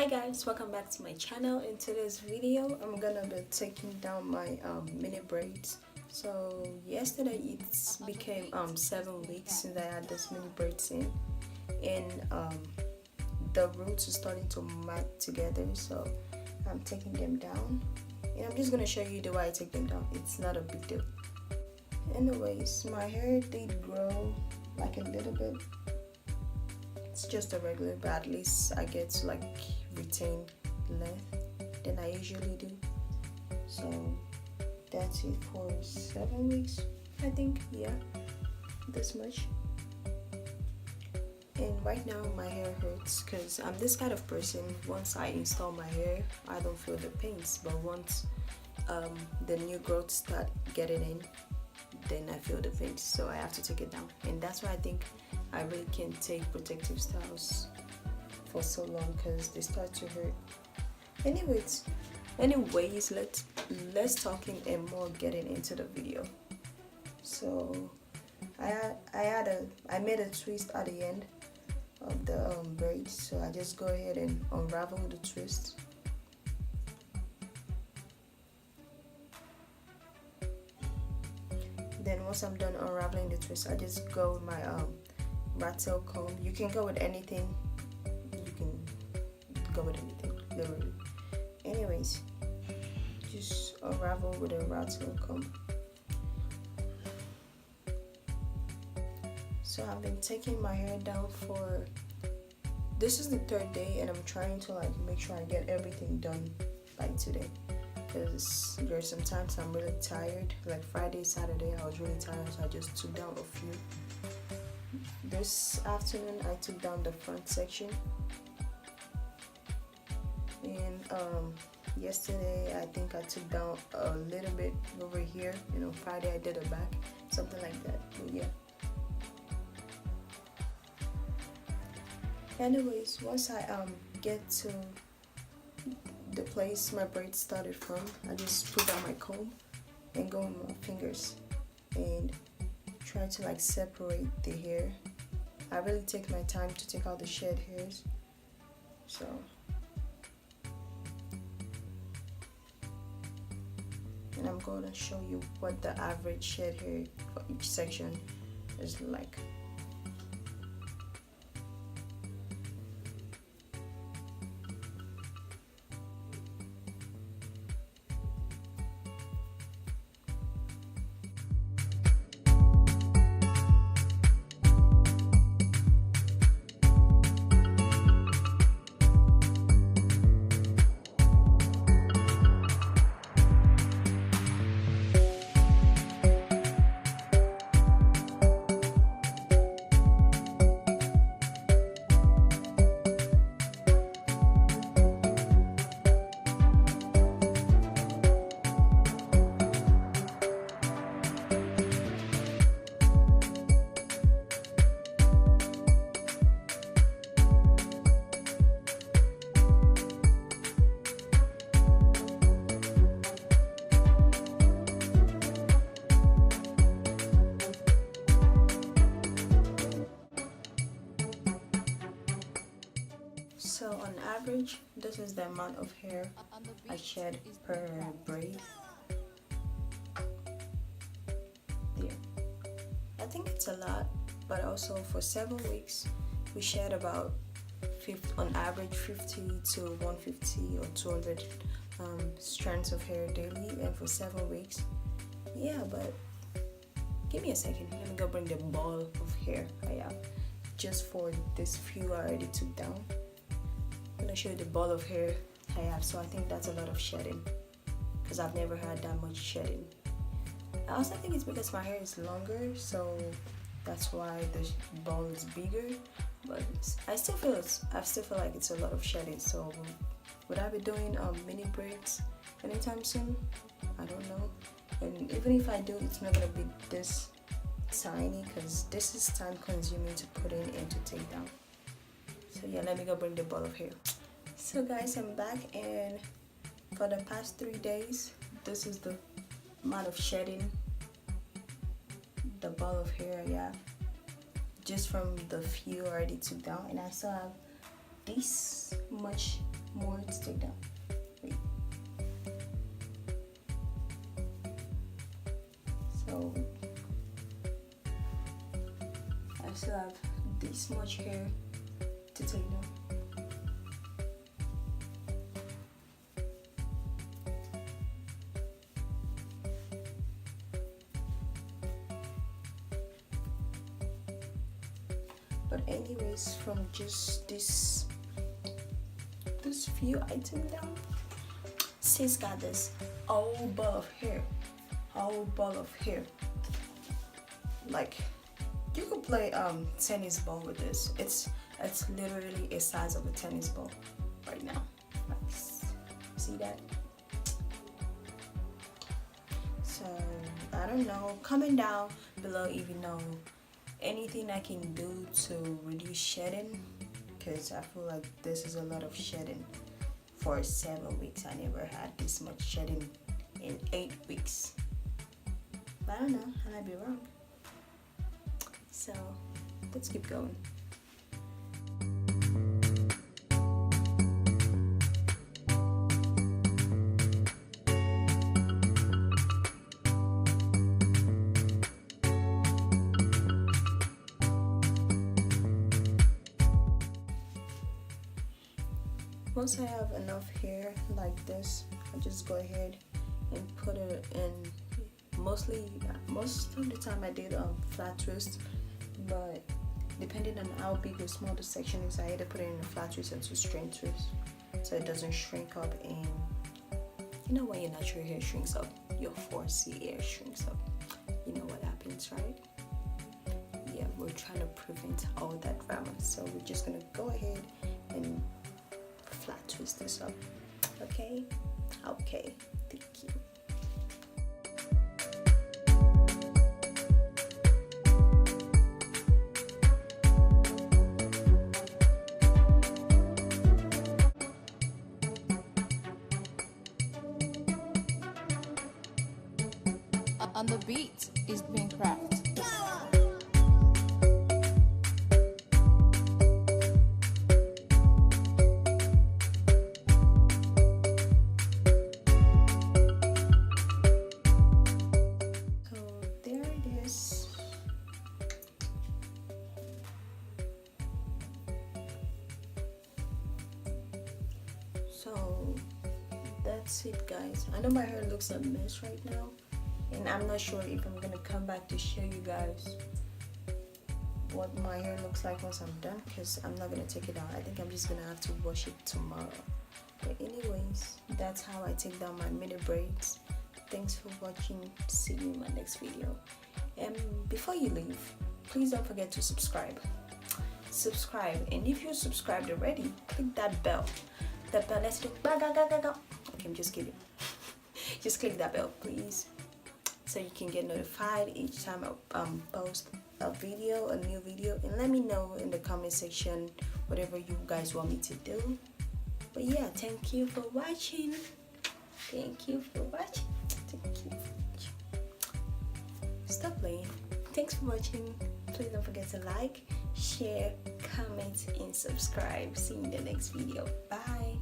Hi guys, welcome back to my channel. In today's video I'm gonna be taking down my mini braids. So yesterday it's became 7 weeks since I had this mini braids in, and the roots are starting to mat together, so I'm taking them down and I'm just gonna show you the way I take them down. It's not a big deal. Anyways, my hair did grow like a little bit. It's just a regular, but at least I get to like retain length than I usually do. So that's it for 7 weeks, I think. Yeah, this much. And right now my hair hurts because I'm this kind of person. Once I install my hair, I don't feel the pains, but once the new growth start getting in, then I feel the pains, so I have to take it down. And that's why I think I really can't take protective styles for so long, because they start to hurt. Anyways, let's talking and more getting into the video. So I made a twist at the end of the braids, so I just go ahead and unravel the twist. Then once I'm done unraveling the twist, I just go with my rat tail comb. You can go with anything. You can go with anything, literally. Anyways, just unravel with a rat tail comb. So I've been taking my hair down for, this is the 3rd day, and I'm trying to like make sure I get everything done by today, because there's sometimes I'm really tired. Like Friday, Saturday I was really tired, so I just took down a few. This afternoon I took down the front section, and yesterday I think I took down a little bit over here. Friday I did a back, something like that. But yeah. Anyways, once I get to the place my braids started from, I just put down my comb and go with my fingers and try to like separate the hair. I really take my time to take out the shed hairs. So and I'm going to show you what the average shed hair for each section is like. So on average, this is the amount of hair I shed per braid. Yeah, I think it's a lot, but also for 7 weeks we shed about on average 50 to 150 or 200 strands of hair daily, and for 7 weeks. Yeah, but give me a second. Let me go bring the ball of hair I have just for this few I already took down. I'm gonna show you the ball of hair I have. So I think that's a lot of shedding, because I've never had that much shedding. I also think it's because my hair is longer, so that's why the ball is bigger. But I still feel like it's a lot of shedding. So would I be doing mini braids anytime soon? I don't know. And even if I do, it's not gonna be this tiny, because this is time consuming to put in and to take down. So yeah, let me go bring the ball of hair. So guys, I'm back, and for the past 3 days, this is the amount of shedding, the ball of hair I have, just from the few I already took down. And I still have this much more to take down. Wait. So I still have this much hair to take down. But anyways, from just this few I took down, sis got this whole ball of hair. Like you could play tennis ball with this. It's literally a size of a tennis ball right now. Nice. See that? So I don't know. Comment down below if you know anything I can do to reduce shedding, because I feel like this is a lot of shedding for 7 weeks. I never had this much shedding in 8 weeks. But I don't know, I might be wrong. So let's keep going. Once I have enough hair like this, I just go ahead and put it in. Most of the time I did flat twist, but depending on how big or small the section is, I either put it in a flat twist or to straight twist, so it doesn't shrink up. And you know when your natural hair shrinks up, your 4C hair shrinks up. You know what happens, right? Yeah, we're trying to prevent all that drama, so we're just gonna go ahead and flat twist this up. Okay, thank you. On the beat is being crafted. So that's it, guys. I know my hair looks a mess right now, and I'm not sure if I'm gonna come back to show you guys what my hair looks like once I'm done, because I'm not gonna take it out. I think I'm just gonna have to wash it tomorrow. But anyways, that's how I take down my mini braids. Thanks for watching. See you in my next video. And before you leave, please don't forget to subscribe. And if you're subscribed already, click that bell. Let's do. Okay, I'm just kidding. Just click that bell, please, so you can get notified each time I post a new video, and let me know in the comment section whatever you guys want me to do. But yeah, thank you for watching. Stop playing. Thanks for watching. Please don't forget to like, share, comment, and subscribe. See you in the next video. Bye.